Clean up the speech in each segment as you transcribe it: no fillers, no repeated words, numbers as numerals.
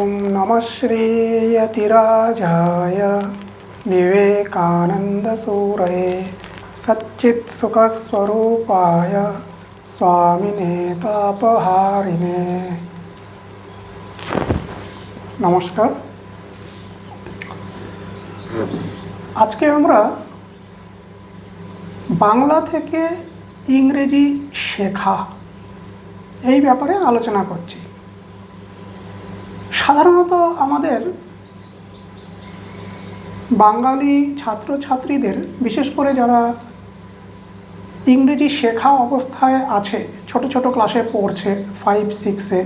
ओम नमः श्रीयतिराजाय विवेकानंदसूरये सच्चित्सुखस्वरूपाय स्वामिने तापहारिणे। नमस्कार। आज के আমরা বাংলা থেকে ইংরেজি শেখা এই ব্যাপারে আলোচনা করছি। সাধারণত আমাদের বাঙালি ছাত্রছাত্রীদের, বিশেষ করে যারা ইংরেজি শেখা অবস্থায় আছে, ছোট ছোট ক্লাসে পড়ছে 5-6-এ,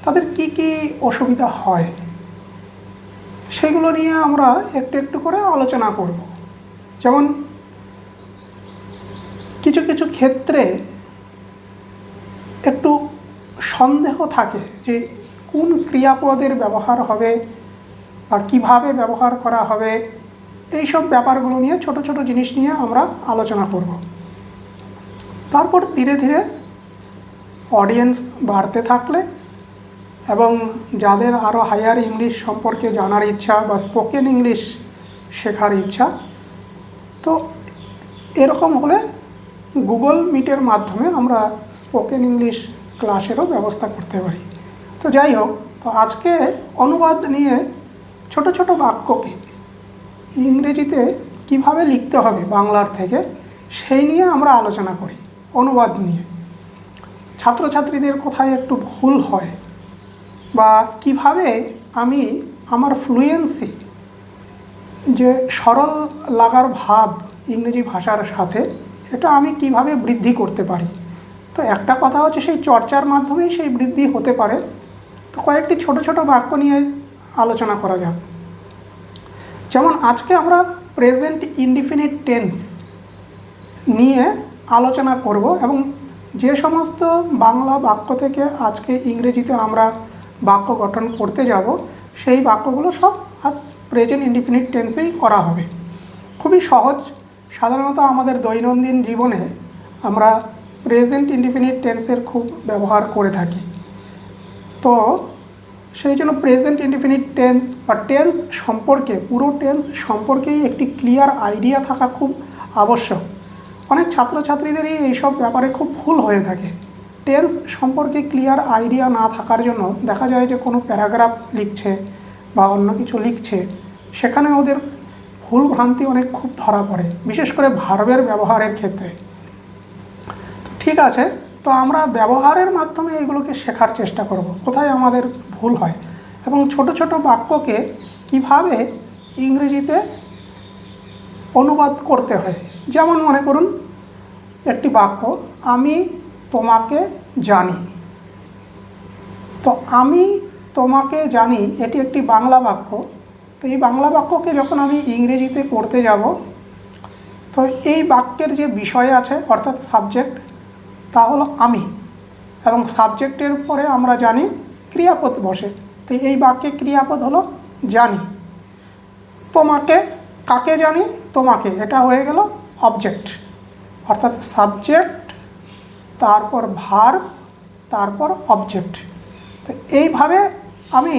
তাদের কি কি অসুবিধা হয় সেগুলো নিয়ে আমরা একটু একটু করে আলোচনা করব। যেমন কিছু কিছু ক্ষেত্রে একটু সন্দেহ থাকে যে কোন ক্রিয়াপদের ব্যবহার হবে বা কিভাবে ব্যবহার করা হবে, এই সব ব্যাপারগুলো নিয়ে ছোট ছোট জিনিস নিয়ে আমরা আলোচনা করব। তারপর ধীরে ধীরে অডিয়েন্স বাড়তে থাকলে এবং যাদের আরও হায়ার ইংলিশ সম্পর্কে জানার ইচ্ছা বা স্পোকেন ইংলিশ শেখার ইচ্ছা, তো এরকম হলে গুগল মিটের মাধ্যমে আমরা স্পোকেন ইংলিশ ক্লাসেরও ব্যবস্থা করতে পারি। তো যাই হোক, তো আজকে অনুবাদ নিয়ে ছোট ছোট বাক্যকে ইংরেজিতে কিভাবে লিখতে হবে বাংলার থেকে, সেই নিয়ে আমরা আলোচনা করি। অনুবাদ নিয়ে ছাত্রছাত্রীদের কোথায় একটু ভুল হয় বা কিভাবে আমি আমার ফ্লুয়েন্সি, যে সরল লাগার ভাব ইংরেজি ভাষার সাথে, এটা আমি কিভাবে বৃদ্ধি করতে পারি। তো একটা কথা হচ্ছে সেই চর্চার মাধ্যমেই সেই বৃদ্ধি হতে পারে। তো কয়েকটি ছোট ছোট বাক্য নিয়ে আলোচনা করা যাক। যেমন আজকে আমরা প্রেজেন্ট ইনডিফিনিট টেন্স নিয়ে আলোচনা করব এবং যে সমস্ত বাংলা বাক্য থেকে আজকে ইংরেজিতে আমরা বাক্য গঠন করতে যাব, সেই বাক্যগুলো সব আজ প্রেজেন্ট ইনডিফিনিট টেন্সেই করা হবে। খুবই সহজ। সাধারণত আমাদের দৈনন্দিন জীবনে আমরা প্রেজেন্ট ইনডিফিনিট টেন্সের খুব ব্যবহার করে থাকি। তো সেই জন্য প্রেজেন্ট ইনডিফিনিট টেন্স বা টেন্স সম্পর্কে, পুরো টেন্স সম্পর্কেই একটি ক্লিয়ার আইডিয়া থাকা খুব আবশ্যক। অনেক ছাত্রছাত্রীদেরই এইসব ব্যাপারে খুব ভুল হয়ে থাকে। টেন্স সম্পর্কে ক্লিয়ার আইডিয়া না থাকার জন্য দেখা যায় যে কোনো প্যারাগ্রাফ লিখছে বা অন্য কিছু লিখছে, সেখানে ওদের ভুল ভ্রান্তি অনেক খুব ধরা পড়ে, বিশেষ করে ভার্বের ব্যবহারের ক্ষেত্রে। ঠিক আছে, তো আমরা ব্যবহারের মাধ্যমে এগুলোকে শেখার চেষ্টা করব, কোথায় আমাদের ভুল হয় এবং ছোট ছোট বাক্যকে কিভাবে ইংরেজিতে অনুবাদ করতে হয়। যেমন মনে করুন একটি বাক্য, আমি তোমাকে জানি। তো আমি তোমাকে জানি এটি একটি বাংলা বাক্য। তো এই বাংলা বাক্যকে যখন আমি ইংরেজিতে করতে যাব, তো এই বাক্যের যে বিষয় আছে অর্থাৎ সাবজেক্ট, তা হলো আমি, এবং সাবজেক্টের পরে আমরা জানি ক্রিয়াপদ বসে। তো এই বাক্যে ক্রিয়াপদ হলো জানি। তোমাকে, কাকে জানি? তোমাকে, এটা হয়ে গেল অবজেক্ট, অর্থাৎ সাবজেক্ট, তারপর ভার্ব, তারপর অবজেক্ট। তো এইভাবে আমি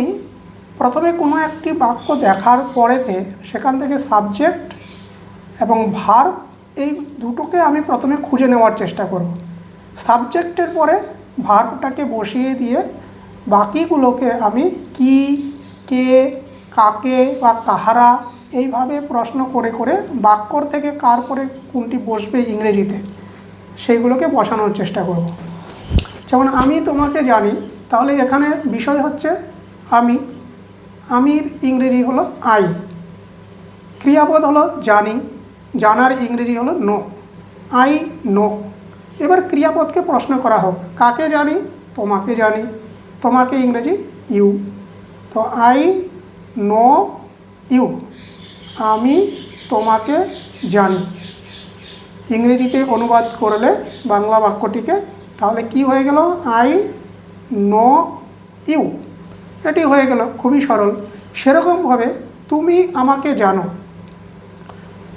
প্রথমে কোনো একটি বাক্য দেখার পরেতে সেখান থেকে সাবজেক্ট এবং ভার্ব এই দুটোকে আমি প্রথমে খুঁজে নেওয়ার চেষ্টা করব। সাবজেক্টের পরে ভার্বটাকে বসিয়ে দিয়ে বাকিগুলোকে আমি কি, কে, কাকে বা কাহারা এইভাবে প্রশ্ন করে করে বাক্যর থেকে কার পরে কোনটি বসবে ইংরেজিতে সেইগুলোকে বসানোর চেষ্টা করব। যেমন আমি তোমাকে জানি, তাহলে এখানে বিষয় হচ্ছে আমি, আমির ইংরেজি হলো আই, ক্রিয়াপদ হলো জানি, জানার ইংরেজি হলো নো, আই নো। এবার ক্রিয়াপদকে প্রশ্ন করা হোক, কাকে জানি? তোমাকে জানি, তোমাকে ইংরেজি ইউ। তো আই নো ইউ, আমি তোমাকে জানি। ইংরেজিতে অনুবাদ করলে বাংলা বাক্যটিকে, তাহলে কি হয়ে গেল? আই নো ইউ, এটি হয়ে গেল খুবই সরল। সেরকমভাবে তুমি আমাকে জানো,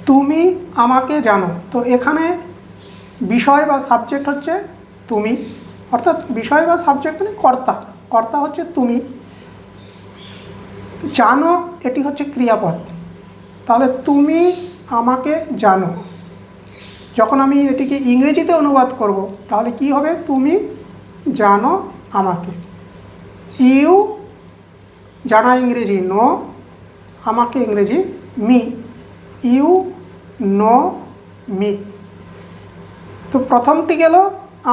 তুমি আমাকে জানো। তো এখানে বিষয় বা সাবজেক্ট হচ্ছে তুমি, অর্থাৎ বিষয় বা সাবজেক্ট মানে কর্তা, কর্তা হচ্ছে তুমি। জানো এটি হচ্ছে ক্রিয়াপদ, তাহলে তুমি আমাকে জানো। যখন আমি এটিকে ইংরেজিতে অনুবাদ করব তাহলে কি হবে, তুমি জানো আমাকে। ইউ জানা ইংরেজি নো, আমাকে ইংরেজি মি। You know me. তো প্রথমটি গেল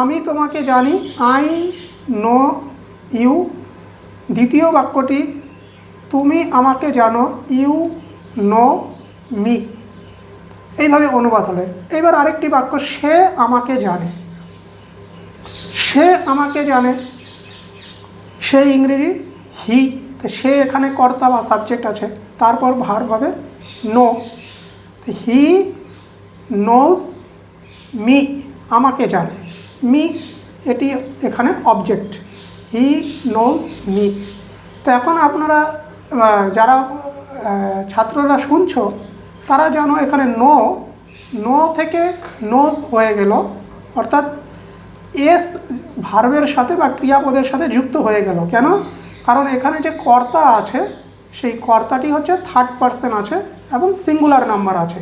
আমি তোমাকে জানি, আই নো ইউ। দ্বিতীয় বাক্যটি তুমি আমাকে জানো, ইউ নো মি। এইভাবে অনুবাদ হলে এবার আরেকটি বাক্য, সে আমাকে জানে। সে আমাকে জানে, সে ইংরেজি হি। তো সে এখানে কর্তা বা সাবজেক্ট আছে, তারপর ভার্ব হবে নো। হি নোজ মি, আমাকে জানে। মি এটি এখানে অবজেক্ট, হি নোজ মি। তো এখন আপনারা যারা ছাত্ররা শুনছো তারা জানো এখানে নো, নো থেকে নোজ হয়ে গেল, অর্থাৎ এস ভার্বের সাথে বা ক্রিয়াপদের সাথে যুক্ত হয়ে গেল। কেন? কারণ এখানে যে কর্তা আছে সেই কর্তাটি হচ্ছে থার্ড পারসন আছে এবং সিঙ্গুলার নাম্বার আছে।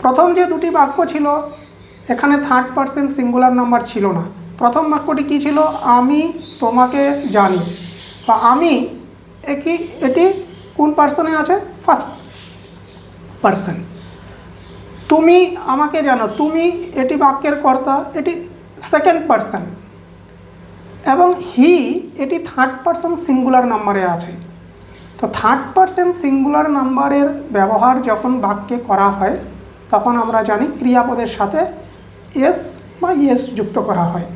প্রথম যে দুটি বাক্য ছিল এখানে থার্ড পারসন সিঙ্গুলার নাম্বার ছিল না। প্রথম বাক্যটি কী ছিল, আমি তোমাকে জানি, বা আমি এটি কোন পার্সনে আছে, ফার্স্ট পার্সন। তুমি আমাকে জানো, তুমি এটি বাক্যের কর্তা, এটি সেকেন্ড পার্সন। এবং হি এটি থার্ড পার্সন সিঙ্গুলার নাম্বারে আছে। তো থার্ড পার্সন সিঙ্গুলার নাম্বারের ব্যবহার যখন বাক্যে করা হয় তখন আমরা জানি ক্রিয়াপদের সাথে এস বা ইএস যুক্ত করা হয়।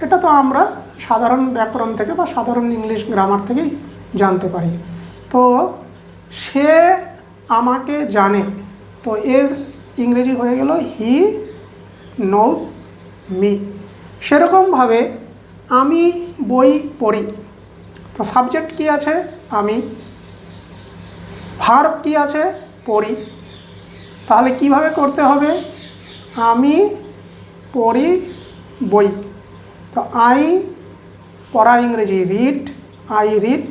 এটা তো আমরা সাধারণ ব্যাকরণ থেকে বা সাধারণ ইংলিশ গ্রামার থেকেই জানতে পারি। তো সে আমাকে জানে, তো এর ইংরেজি হয়ে গেল হি নোজ মি। সেরকমভাবে আমি বই পড়ি, তো সাবজেক্ট কি আছে, আমি। ভার্ব কি আছে, পড়ি। তাহলে কিভাবে করতে হবে, আমি পড়ি বই। তো আই পড়া ইংরেজি রিড, আই রিড।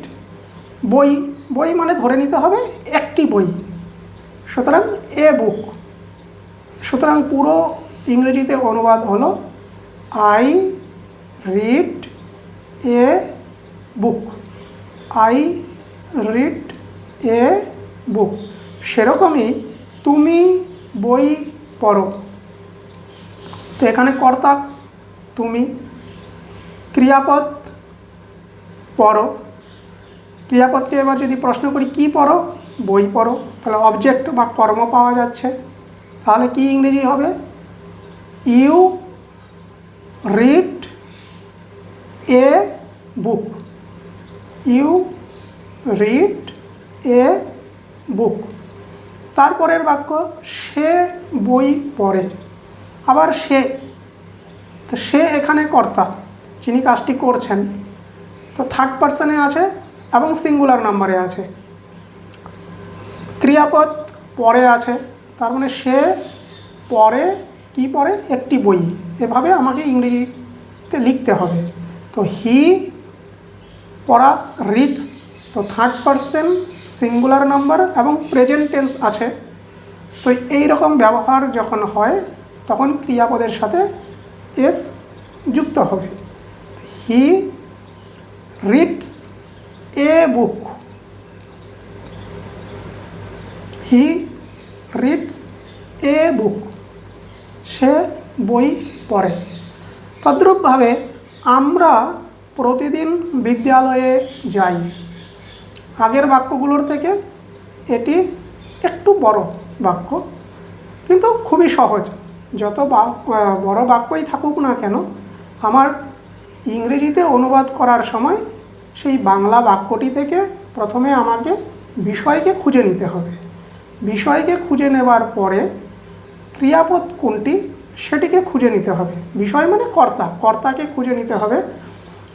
বই, বই মানে ধরে নিতে হবে একটি বই, সুতরাং এ বুক। সুতরাং পুরো ইংরেজিতে অনুবাদ হলো I read a book, I read a book. সেরকমই তুমি বই পড়ো। তো এখানে কর্তা তুমি, ক্রিয়াপদ পড়ো। ক্রিয়াপদকে এবার যদি প্রশ্ন করি কি পড়ো, বই পড়ো, তাহলে অবজেক্ট বা কর্ম পাওয়া যাচ্ছে। তাহলে কি ইংরেজি হবে, you read a book, you read a book. তারপরের বাক্য, সে বই পড়ে। আবার সে, তো সে এখানে কর্তা যিনি কাজটি করছেন, তো থার্ড পার্সনে আছে এবং সিঙ্গুলার নাম্বারে আছে। ক্রিয়াপদ পড়ে আছে, তার মানে সে পড়ে, কি পড়ে, একটি বই। এভাবে আমাকে ইংরেজিতে লিখতে হবে। তো হি পড়া রিডস, তো থার্ড পার্সন সিঙ্গুলার নাম্বার এবং প্রেজেন্ট টেন্স আছে। তো এই রকম ব্যবহার যখন হয় তখন ক্রিয়াপদের সাথে এস যুক্ত হবে। He reads a book, he reads a বুক, সে বই পড়ে। তদ্রূপভাবে আমরা প্রতিদিন বিদ্যালয়ে যাই। আগের বাক্যগুলোর থেকে এটি একটু বড় বাক্য, কিন্তু খুবই সহজ। যত বড় বাক্যই থাকুক না কেন, আমার ইংরেজিতে অনুবাদ করার সময় সেই বাংলা বাক্যটি থেকে প্রথমে আমাকে বিষয়কে খুঁজে নিতে হবে। বিষয়কে খুঁজে নেবার পরে ক্রিয়াপদ কোনটি সেটিকে খুঁজে নিতে হবে। বিষয় মানে কর্তা, কর্তাকে খুঁজে নিতে হবে।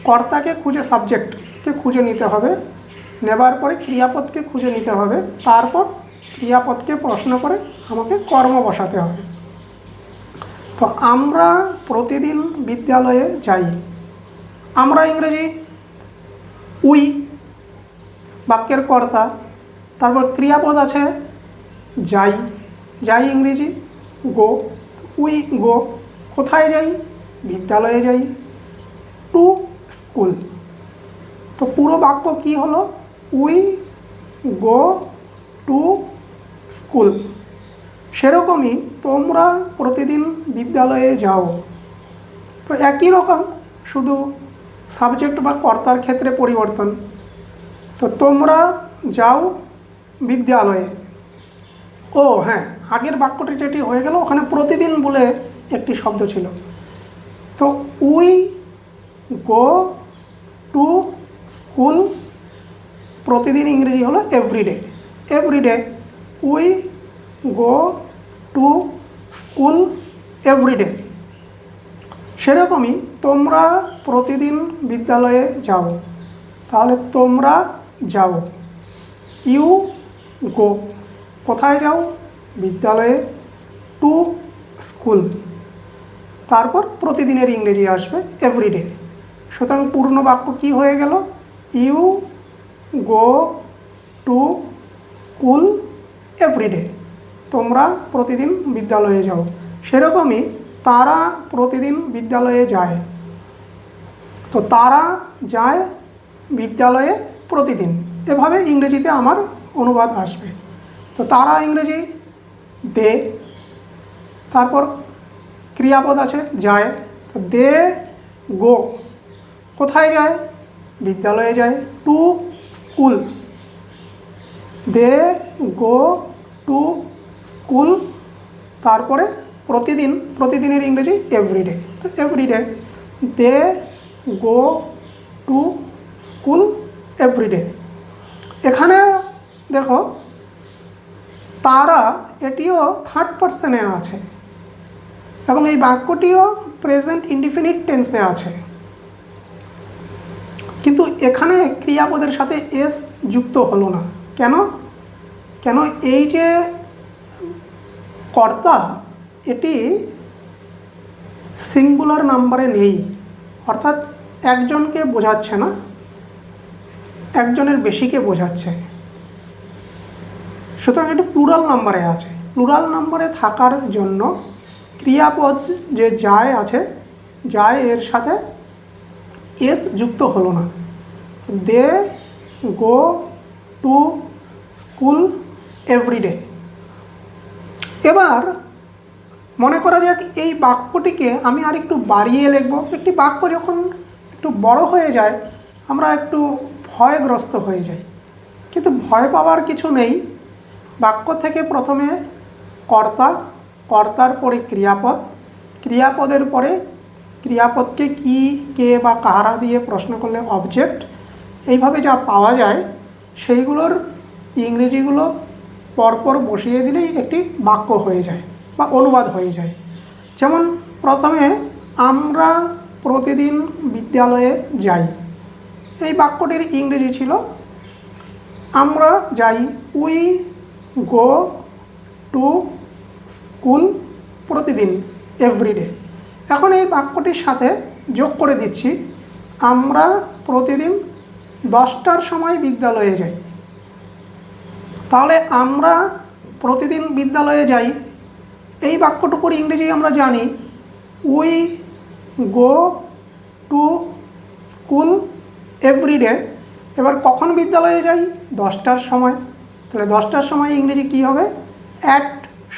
কর্তাকে খুঁজে, সাবজেক্টকে খুঁজে নিতে হবে। নেবার পরে ক্রিয়াপদকে খুঁজে নিতে হবে। তারপর ক্রিয়াপদকে প্রশ্ন করে আমাকে কর্ম বসাতে হবে। তো আমরা প্রতিদিন বিদ্যালয়ে যাই। আমরা ইংরেজি উই, বাক্যের কর্তা। তারপর ক্রিয়াপদ আছে যাই, যাই ইংরেজি গো, উই গো, কোথায় যাই, বিদ্যালয়ে যাই, টু স্কুল। তো পুরো বাক্য কি হলো, উই গো টু স্কুল। সেরকমই তোমরা প্রতিদিন বিদ্যালয়ে যাও। তো একই রকম, শুধু সাবজেক্ট বা কর্তার ক্ষেত্রে পরিবর্তন। তো তোমরা যাও বিদ্যালয়ে। ও হ্যাঁ, আগের বাক্যটি যেটি হয়ে গেল ওখানে প্রতিদিন বলে একটি শব্দ ছিল। তো উই গো টু স্কুল, প্রতিদিন ইংরেজি হলো everyday. Everyday, we go to school everyday. সেরকমই তোমরা প্রতিদিন বিদ্যালয়ে যাও, তাহলে তোমরা যাও। ইউ গো, কোথায় যাও, বিদ্যালয়ে, টু স্কুল। তারপর প্রতিদিনের ইংরেজি আসবে এভরিডে। সুতরাং পূর্ণ বাক্য কী হয়ে গেল, you go to school everyday, তোমরা প্রতিদিন বিদ্যালয়ে যাও। সেরকমই তারা প্রতিদিন বিদ্যালয়ে যায়। তো তারা যায় বিদ্যালয়ে প্রতিদিন, এভাবে ইংরেজিতে আমার অনুবাদ আসবে। তো তারা ইংরেজি দে, তারপর ক্রিয়াপদ আছে যায়। তো দে গো, কোথায় যায়, বিদ্যালয়ে যায়, to school. They go to school, তারপরে প্রতিদিন, প্রতিদিনের ইংরেজি এভরিডে। তো everyday, they go to school everyday. এখানে দেখো তারা, এটিও থার্ড পারসনে আছে এবং এই বাক্যটিও প্রেজেন্ট ইনডিফিনিট টেন্সে আছে, কিন্তু এখানে ক্রিয়াপদের সাথে এস যুক্ত হলো না। কেন? কেন এই যে কর্তা, এটি সিঙ্গুলার নাম্বারে নেই, অর্থাৎ একজনকে বোঝাচ্ছে না, একজনের বেশিকে বোঝাচ্ছে। সুতরাং এটি প্লুরাল নাম্বারে আছে। প্লুরাল নাম্বারে থাকার জন্য ক্রিয়াপদ যে যায় আছে, যায় এর সাথে এস যুক্ত হলো না। দে গো টু স্কুল এভরিডে। এবার মনে করা যাক এই বাক্যটিকে আমি আর একটু বাড়িয়ে লিখব। একটি বাক্য যখন একটু বড় হয়ে যায় আমরা একটু ভয়গ্রস্ত হয়ে যাই, কিন্তু ভয় পাওয়ার কিছু নেই। বাক্য থেকে প্রথমে কর্তা, কর্তার পরে ক্রিয়াপদ, ক্রিয়াপদের পরে ক্রিয়াপদকে কি, কে বা কাহারা দিয়ে প্রশ্ন করলে অবজেক্ট, এইভাবে যা পাওয়া যায় সেইগুলোর ইংরেজিগুলো পরপর বসিয়ে দিলেই একটি বাক্য হয়ে যায় বা অনুবাদ হয়ে যায়। যেমন প্রথমে আমরা প্রতিদিন বিদ্যালয়ে যাই, এই বাক্যটির ইংরেজি ছিল আমরা যাই, উই গো টু স্কুল প্রতিদিন এভরিডে। এখন এই বাক্যটির সাথে যোগ করে দিচ্ছি আমরা প্রতিদিন 10টার সময় বিদ্যালয়ে যাই। তাহলে আমরা প্রতিদিন বিদ্যালয়ে যাই, এই বাক্যটুকুর ইংরেজি আমরা জানি we go to school everyday. এবার কখন বিদ্যালয়ে যাই, 10টার সময়। তাহলে 10টার সময় ইংরেজি কী হবে, অ্যাট,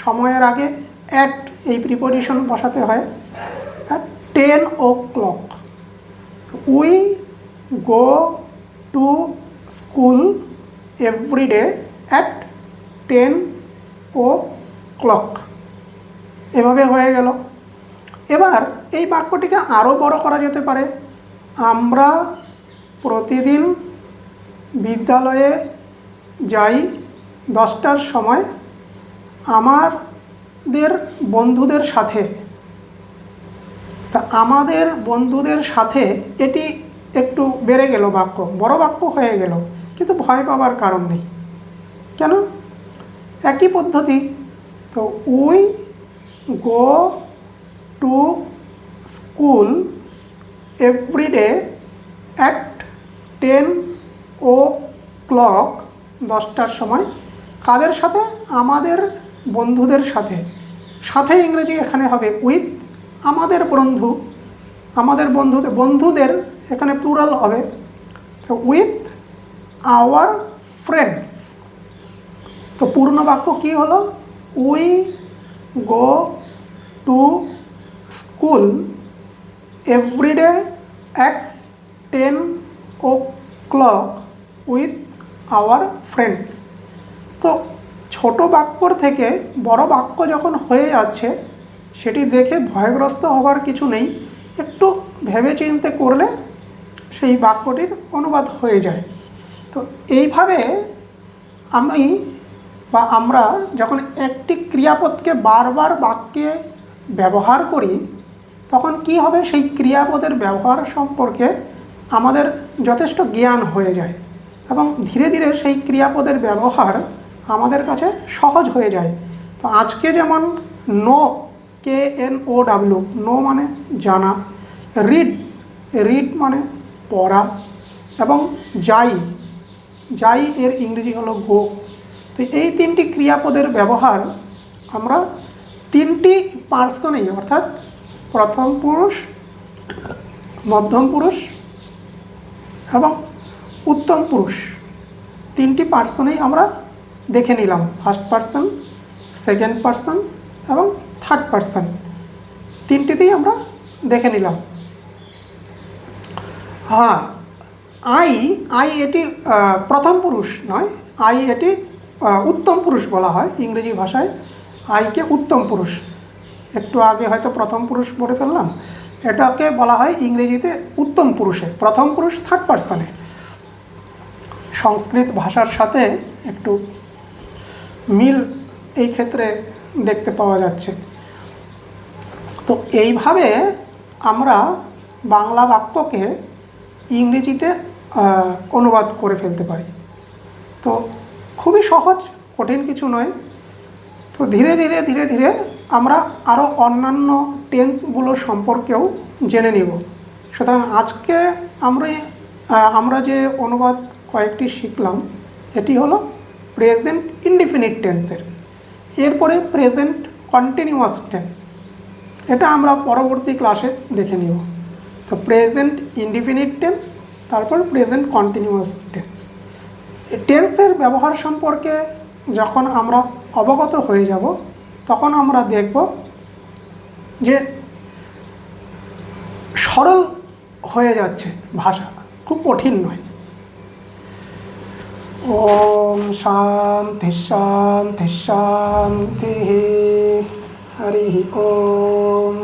সময়ের আগে অ্যাট এই প্রিপোজিশন বসাতে হয়, 10 o'clock। We go to school everyday at 10 o'clock। এভাবে হয়ে গেল। এবার এই বাক্যটিকে আরও বড় করা যেতে পারে, আমরা প্রতিদিন বিদ্যালয়ে যাই 10টার সময় আমাদের বন্ধুদের সাথে। তা আমাদের বন্ধুদের সাথে, এটি একটু বেড়ে গেল, বাক্য বড় বাক্য হয়ে গেল, কিন্তু ভয় পাওয়ার কারণ নেই। কেন? একই পদ্ধতি। তো we go to school everyday at 10 o'clock। Clock 10টার সময় কাদের সাথে? আমাদের বন্ধুদের সাথে। সাথে ইংরেজি এখানে হবে উইথ, আমাদের বন্ধু, আমাদের বন্ধুদের এখানে প্লুরাল হবে, তো উইথ আওয়ার ফ্রেন্ডস। তো পূর্ণ বাক্য কি হলো? We go to school everyday at 10 o'clock with our friends. তো ছোট বাক্যর থেকে বড় বাক্য যখন হয়ে যাচ্ছে সেটি দেখে ভয়গ্রস্ত হবার কিছু নেই, একটু ভেবেচিন্তে করলে সেই বাক্যটির অনুবাদ হয়ে যায়। তো এইভাবে আমরা যখন একটি ক্রিয়াপদকে বারবার বাক্যে ব্যবহার করি তখন কি হবে? সেই ক্রিয়াপদের ব্যবহার সম্পর্কে আমাদের যথেষ্ট জ্ঞান হয়ে যায় এবং ধীরে ধীরে সেই ক্রিয়াপদের ব্যবহার আমাদের কাছে সহজ হয়ে যায়। তো আজকে যেমন নো, KNOW, নো মানে জানা, রিড, রিড মানে পড়া, এবং যাই, যাই এর ইংরেজি হলো গো। তো এই তিনটি ক্রিয়াপদের ব্যবহার আমরা তিনটি পার্সনেই, অর্থাৎ প্রথম পুরুষ, মধ্যম পুরুষ এবং উত্তম পুরুষ, তিনটি পার্সনেই আমরা দেখে নিলাম। ফার্স্ট পার্সন, সেকেন্ড পার্সন এবং থার্ড পার্সন, তিনটিতেই আমরা দেখে নিলাম। হ্যাঁ, আই এটি প্রথম পুরুষ নয়, আই এটি উত্তম পুরুষ বলা হয় ইংরেজি ভাষায়। আইকে উত্তম পুরুষ, একটু আগে হয়তো প্রথম পুরুষ বলে ফেললাম, এটাকে বলা হয় ইংরেজিতে উত্তম পুরুষে, প্রথম পুরুষ থার্ড পার্সনে। সংস্কৃত ভাষার সাথে একটু মিল এই ক্ষেত্রে দেখতে পাওয়া যাচ্ছে। তো এইভাবে আমরা বাংলা বাক্যকে ইংরেজিতে অনুবাদ করে ফেলতে পারি। তো খুবই সহজ, কঠিন কিছু নয়। তো ধীরে ধীরে ধীরে ধীরে আমরা আরও অন্যান্য টেন্সগুলো সম্পর্কেও জেনে নিব। সুতরাং আজকে আমরা যে অনুবাদ কয়েকটি শিখলাম এটি হলো প্রেজেন্ট ইনডিফিনিট টেন্সের। এরপরে প্রেজেন্ট কন্টিনিউয়াস টেন্স, এটা আমরা পরবর্তী ক্লাসে দেখে নিব। তো প্রেজেন্ট ইনডিফিনিট টেন্স, তারপর প্রেজেন্ট কন্টিনিউয়াস টেন্স। টেন্সের ব্যবহার সম্পর্কে যখন আমরা অবগত হয়ে যাব তখন আমরা দেখব যে সরল হয়ে যাচ্ছে ভাষা, খুব কঠিন নয়। ওম শান্তি শান্তি শান্তি, হরি ওম।